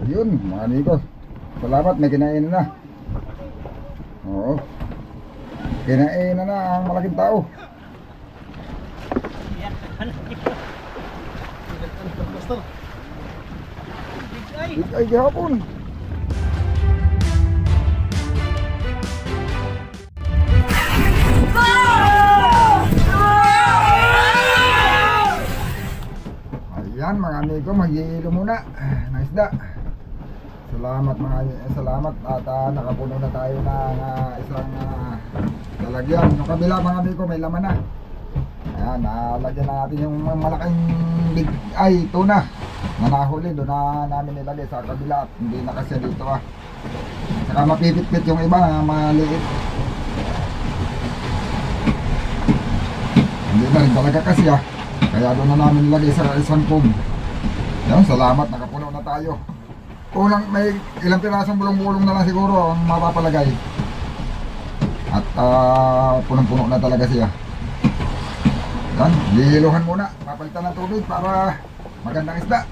Yun mga amigo, salamat, may kinain na. Oo, kinain na ang malaking tao. Big ay gihapon. Ayan mga amigo, mag-iilo muna ng isda. Salamat at nakapuno na tayo ng isang lalagyan. Yung kabila mga amigo may laman na. Ayan, nalagyan na natin yung malaking big ay tuna na nahuli. Doon na namin nilagay sa kabila. Hindi na kasi dito Saka mapipit-pit yung iba na maliit. Hindi na rin talaga kasi kaya doon na namin nilagay sa isang kum. Ayan, salamat, nakapuno na tayo. Kulang, may ilang pirasong bulong-bulong na lang siguro ang mapapalagay. At punong-puno na talaga siya. Yan, hihiluhan muna. Papalitan ng tubig para magandang isda.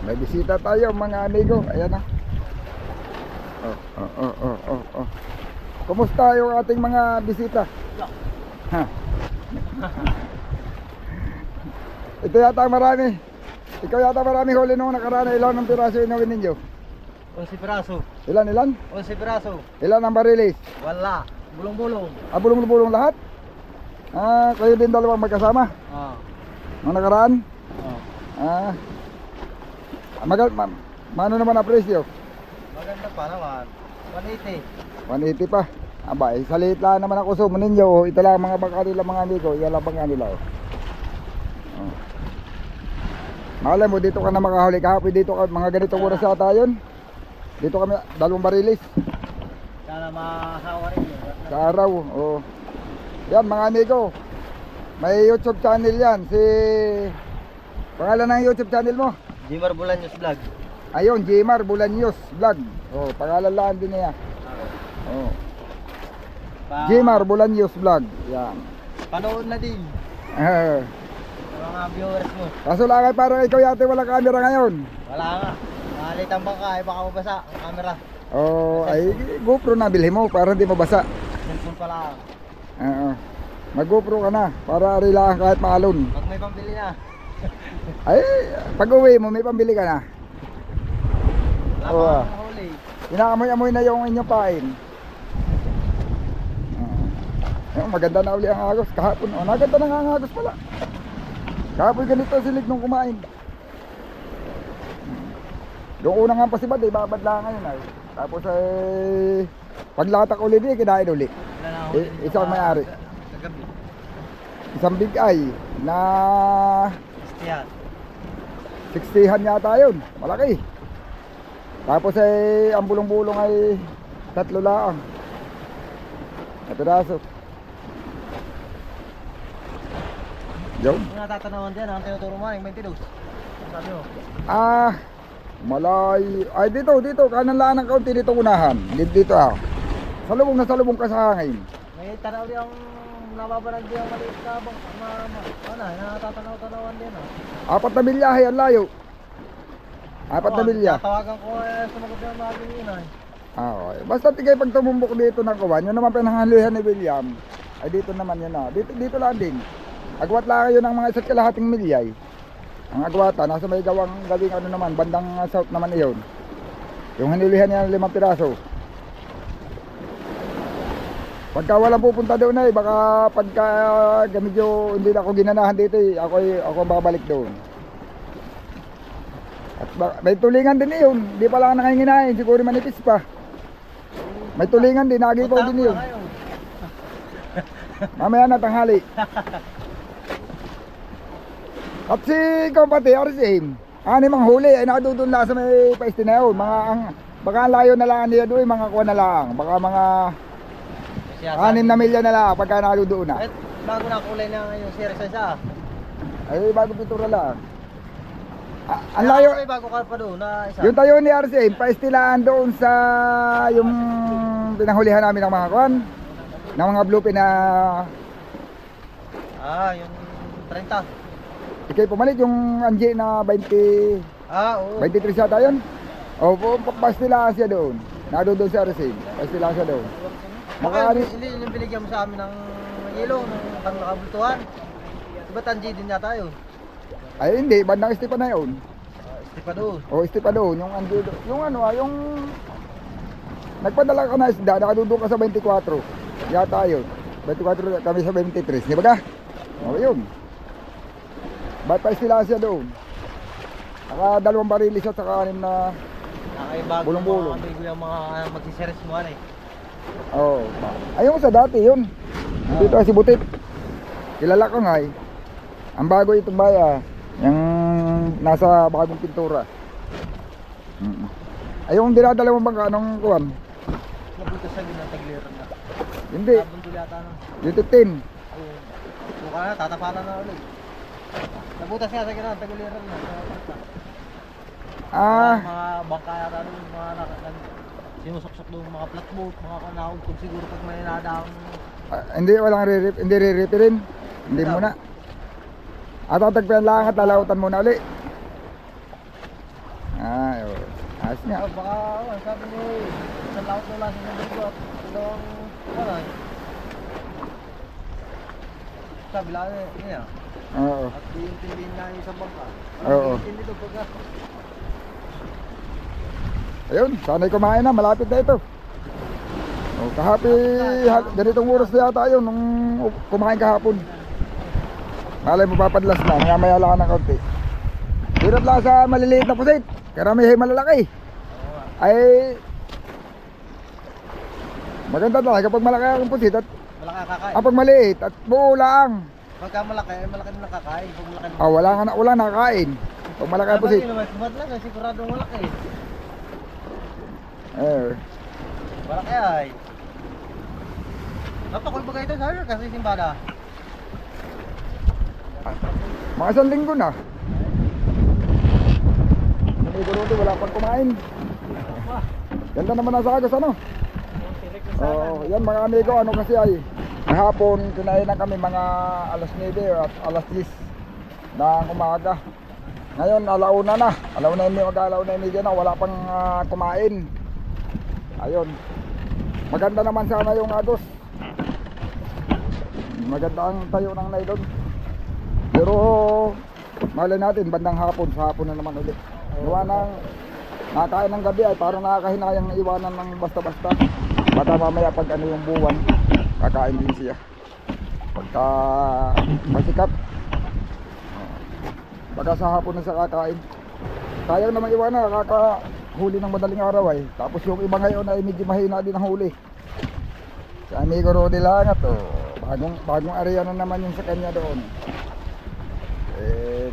May bisita tayo mga amigo. Ayan na. Kumusta yung ating mga bisita? Ha? Ito yata marami. Ikaw yata marami huli nung nakaraan. Ilan ang piraso inawin ninyo? 11 piraso. Ilan? 11 piraso. Ilan ang barilis? Wala. Bulong-bulong. Bulong-bulong lahat? Kayo din dalawang magkasama? Nung nakaraan? Mano naman ang presyo? Maganda pa naman. 180. 180 pa. Abay, salit lang naman ako sumo ninyo. Ito lang mga baka nila mga amigo. Yan lang baka nila. Malay mo, dito ka na makahuli kahapon. Dito ka, mga ganitong oras ata yun. Dito kami, dalawang barilis. Sana mahawa rin yun. Sa araw, oh. Yan mga amigo. May YouTube channel yan. Pangalan ng YouTube channel mo? Jimar Bulanyos Vlog. Ayun, Jimar Bulanyos Vlog. Oh, pangalan lang din niya. Oh. Jimar Bulanyos Vlog. Yan. Panood na din. Sa mga viewers mo. Kaso lang ay parang ikaw yate wala camera ngayon. Wala nga. Malit ang bangka ay baka mabasa ang camera. Oh, ay GoPro na bilhin mo para hindi mabasa. Cellphone pala. Mag GoPro ka na para rilaan kahit maalon. Pag may pambili na. Ay, pag uwi mo may pambili ka na. Wala pang huli. Inaamoy-amoy na yung inyong pain. Maganda na uli ang agos kahapon. Oh, naganda na nga ang agos pala. Kahapon ganito silig nung kumain. Yung unang nga pasibad eh, babad lang ngayon ay. Tapos ay paglatak ulit eh, kinain ulit. Isang may-ari. Kagabi. Isang big eye na 60. 60han yata yun. Malaki. Tapos ay ang bulong-bulong ay 3 lang. Na piraso. Yung? Kung natatanawan dyan, ang tinuturo mo ay 22. Sabi mo? Malay. Ay dito. Kanan lang ng kaunti dito unahan. Dito sa lubong ka sa hangin. May tanaw di ang nababanag di ang maliit na bang natatanaw-tanawan din 4 na milyahe ang layo. 4 na milya. Tatawagan ko sumagot yung mga ginginay. Okay. Basta tigay pag tumumbok dito ng kuwan, yun naman pinanghalihan ni William. Ay dito naman yun na. Dito lang din. Agwat lang kayo ng mga 1.5 milyay. Ang agwata, nasa may gawing ano naman, bandang south naman iyon. Yung hinilihan niya ng 5 piraso. Pagka walang pupunta doon ay, baka pagka medyo hindi na ako ginanahan dito eh, ako ang babalik doon. At may tulingan din iyon, hindi pa lang nakahinginahin, siguro manipis pa. May tulingan din, nagipaw din iyon. Mamaya na tanghali. At si Kompati, RCM, mang huli, ay nakadudun lang sa may paiste na yun. Baka ang layo na lang niya doon, mga kuha na lang. Baka mga 6 na milya na lang pagka nakadudoon na. Bago na kulay na yung series isa. Ay, bago pintura lang. Ang layo. May bago ka pa doon na isa. Yung tayo ni RCM, paistilaan doon sa yung pinanghulihan namin ng mga kuhan. Ng mga bluepin na... yung 30. Ikay pumalit yung anji na 20... Oo. 23 siya tayo yun? O, pastilaan siya doon. Doon sa RCM, pastilaan siya doon. Hindi yung binigyan mo sa amin ng ilo, ng nakabultuhan. Diba tanji din yata yun? Ay hindi, bandang Estepa na yun. Estepa doon? O, Estepa doon, yung anji doon. Yung yung... Nagpadala ka na isda, nakadudong ka sa 24. Yata yun. 24 kami sa 23, di ba ka? O, yun. Ba't pa istilaan siya doon? Naka 2 barilis at saka 6 na bulong-bulong. Nakaibago yung mga magsiseres mo eh. Oo. Ayun sa dati yun. Dito si Butit. Kilala ko nga eh. Ang bago itong baya. Yung nasa bagong pintura. Ayun dinadala mo bang anong kuwan? Nabuto sa ng tagliran na. Hindi. Nabunto yata na. Dito 10. Mukha na, tatapalan na ulit. Nabutas nga sa gano'n, taguliran na. Mga bangka yata doon, mga sinusok-sok doon, mga flatboat, mga kanahugtog siguro pag may nadang. Hindi, walang hindi re-repirin. Hindi muna. At tatagpian lang at lalautan muna ulit. Ayos nga. Baka, sabi ni, isang laot na lang sa ko at dalawang, sabi lang niya. Oo. At iintindihin na yung isang bangka. Oo. Iintindi ito pagka. Ayun, sana'y kumain na, malapit na ito. Oh, ganitong oras na yata yun nung kumain kahapon. Malay mo papadlas na, maya lang ng kaunti. Hirap lang sa maliliit na pusit, karamihay malalaki. Ay, maganda talaga kapag malaki ang pusit at Malaki kakain. kapag maliit at buo lang. Pagka malaki, malaki na nakakain. Pag malaki na Wala nakakain. Pag malaki ang pusit. Sumat lang, siguradong malaki. Malaki ay. Napakul ba kayo ito sa kasi simbada? Mga isang linggo na. Nanigurado, wala pang kumain. Ganda naman ang sagos, ano? Oo, yan mga amigo, ano kasi ay kahapon kinain na kami mga alas 9 at alas 10 ng umaga. Ngayon alauna na, alauna na, wala pang kumain. Ayun, maganda naman sana yung agos. Maganda ang tayo ng nylon. Pero malay natin bandang hapon, sa hapon na naman ulit. Gawa ng nakain ng gabi ay parang nakakahinayang iwanan ng basta-basta. Baka mamaya pag ano yung buwan, kakain din siya. Pagka masikat, baka sa hapon na siya kakain. Sayang naman iwanan, nakakahuli ng madaling araw ay. Tapos yung iba ngayon ay medyo mahina din ang huli. Si amigo Rodi lang at bagong area na naman yung sa kanya doon.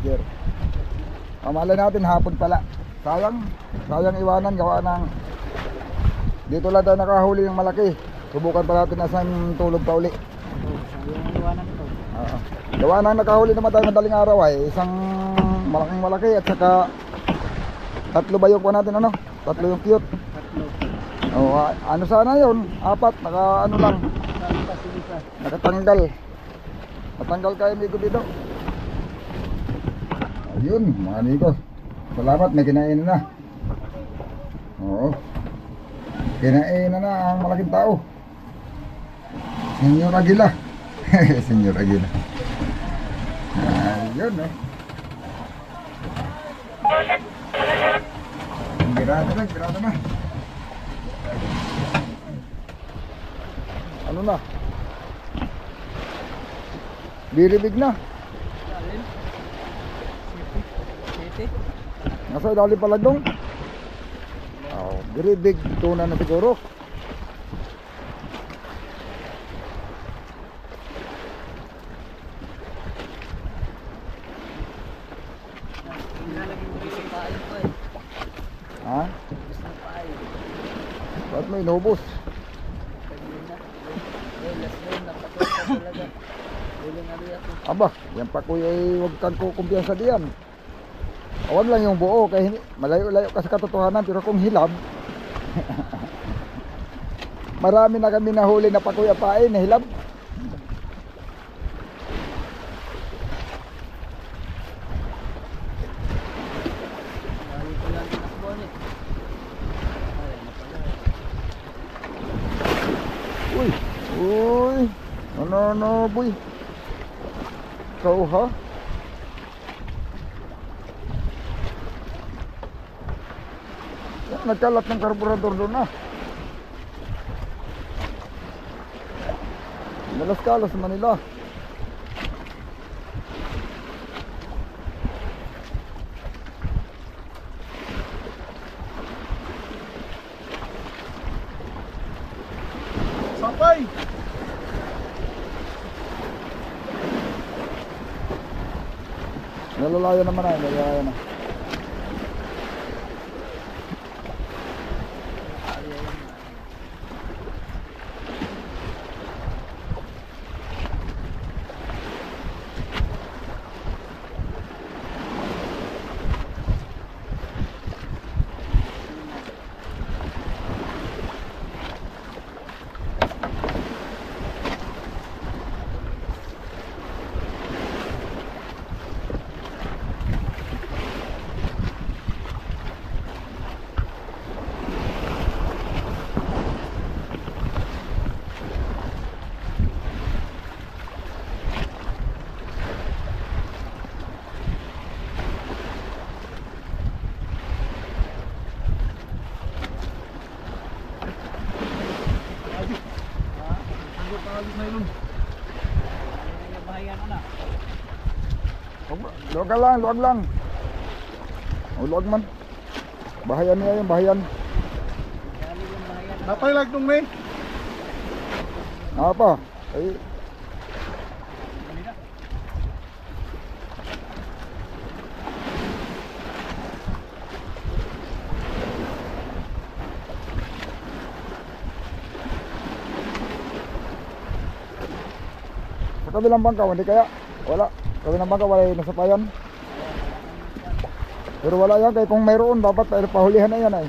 Dear. Malay natin hapon pala. Sayang iwanan gawa ng dito lang tayo nakahuli ng malaki. Subukan pa natin na saan tulog pa uli. Sayang iwanan ito. Gawa ng nakahuli naman tayo madaling araw ay isang malaking malaki at saka tatlo ba yung kuha natin ano? Tatlo yung cute. Ano sana yun? Apat, ano lang. Nakatanggal. Natanggal kayo amigo dito. Ayun mga amigo. Salamat, may kinain na. Oo. Kinain na ang malaking tao. Senyor Aguila. Senyor Aguila. Ayun Girado na. Ano na? Biribig na. Nasa ilalim pala dong. Biribig, tuna na siguro. Ha? Ba't may inubos? Aba, yan pa kuya ay huwag kang kukumpiyansa diyan. Huwag lang yung buo, kaya malayo-layo ka sa katotohanan. Pero kung hilab, marami na kami nahuli na pakuya pain na hilab. Uy, ano boy? Ikaw ha? Nagkalat ng karburador doon na. Nalas-kalas naman nila. Sampay! Nalalaya naman na, nalalaya na. Luwag lang. O, luwag man. Bahayan niya yung bahayan. Napailag nung may. Apa? Ay. Sa kabilang bangka, hindi kaya? Wala. Kabilang bangka, wala yung nasapayan. Pero wala yan, kaya kung mayroon, dapat pahulihan na yan ay.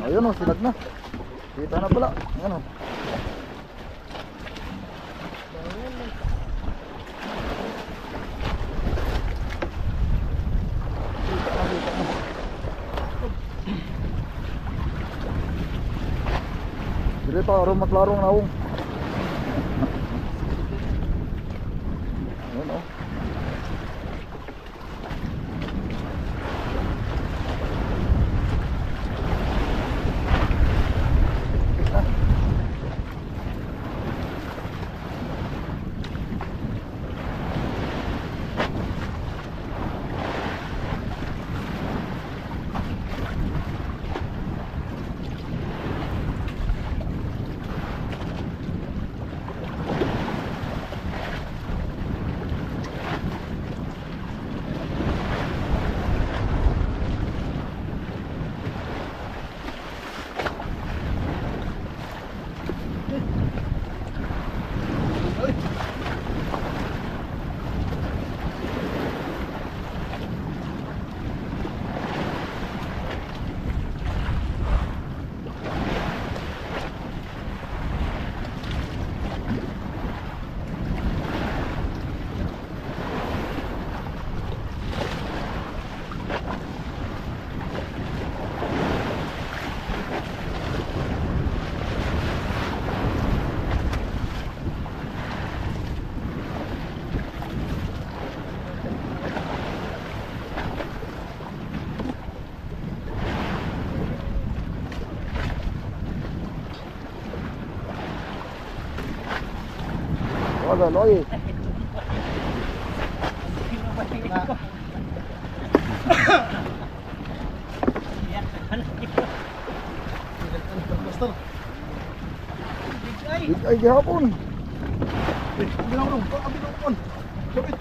Ayun o, sinag na. Kita na pala. Ayan o. Dito aron maklarong naong. Ayan o. Wala, loy. Ay, gihapon. Bilang dong, bilang pun. Sabit.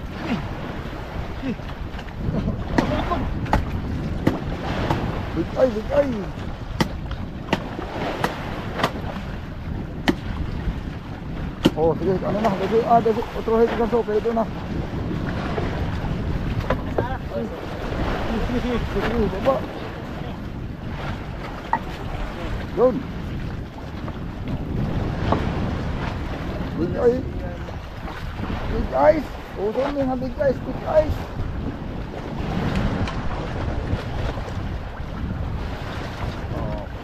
Bigay. Oh, sige, ano na, dali, otro hit ganso, kayo doon na. Sige, baba. Yun. Big eyes. Big eyes. Usong nga big eyes, big eyes.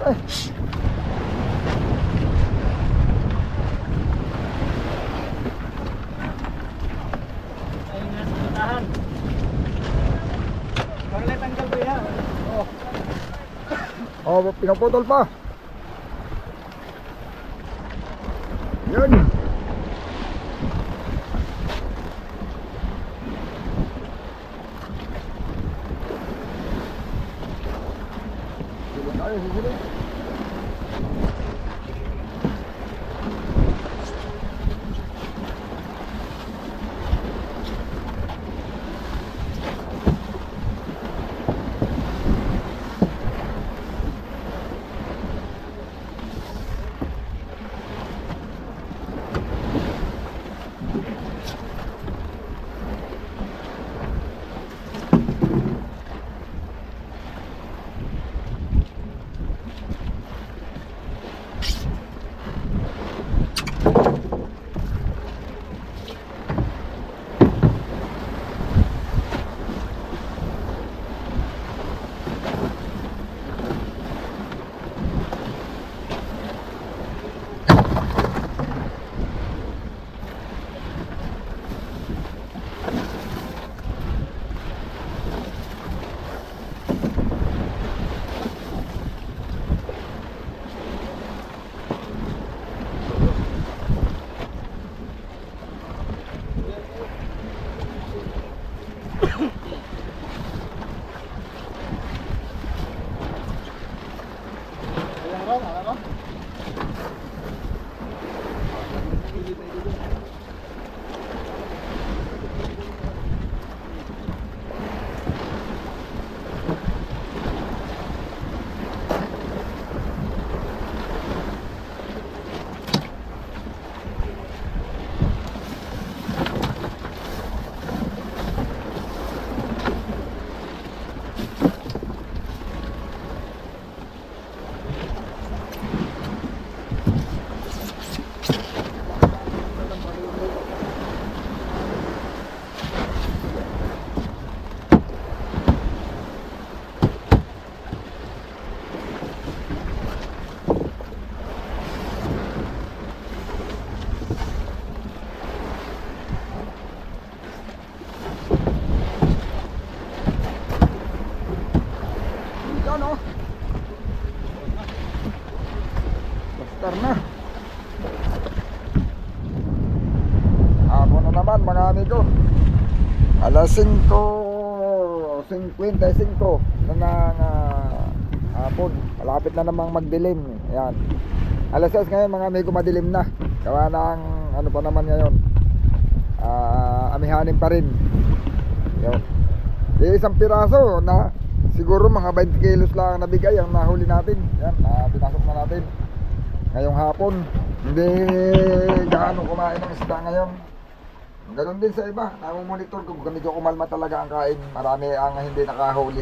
Okay. Oh, pinaputol pa. Yun. Sige tayo, sige. naman mga amigo. Alas 5:55 na hapon. Malapit na namang magdilim. Ayan. Alas 6 ngayon mga amigo, madilim na. Gawa ng ano pa naman ngayon. Amihanin pa rin. Yun. Isang piraso na siguro mga 20 kilos lang nabigay ang nahuli natin. Yan, pinasok na natin ngayong hapon. Hindi gaano kumain ng isda ngayon. Ganon din sa iba, namumonitor ko kung medyo kumalma talaga ang kain. Marami ang hindi nakahuli.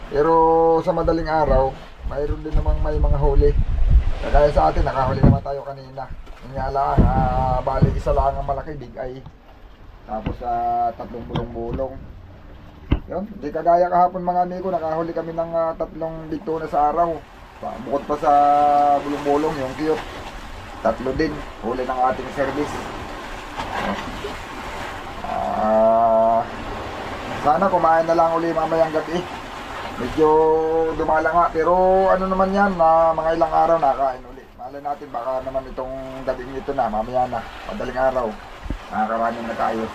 Pero sa madaling araw, mayroon din namang may mga huli. Kaya sa atin, nakahuli naman tayo kanina. Yung nga lang, bali isa lang ang malaki, big eye. Tapos 3 bulong-bulong. Yun, hindi kagaya kahapon mga amigo, nakahuli kami ng 3 big tuna sa araw. Bukod pa sa bulong-bulong, yung cute. 3 din, huli ng ating service. Sana kumain na lang uli mamayang gabi. Medyo dumala nga, pero ano naman yan, mga ilang araw nakain uli. Malay natin, baka naman itong gabing ito na, mamaya na, madaling araw, nakakarami na tayo.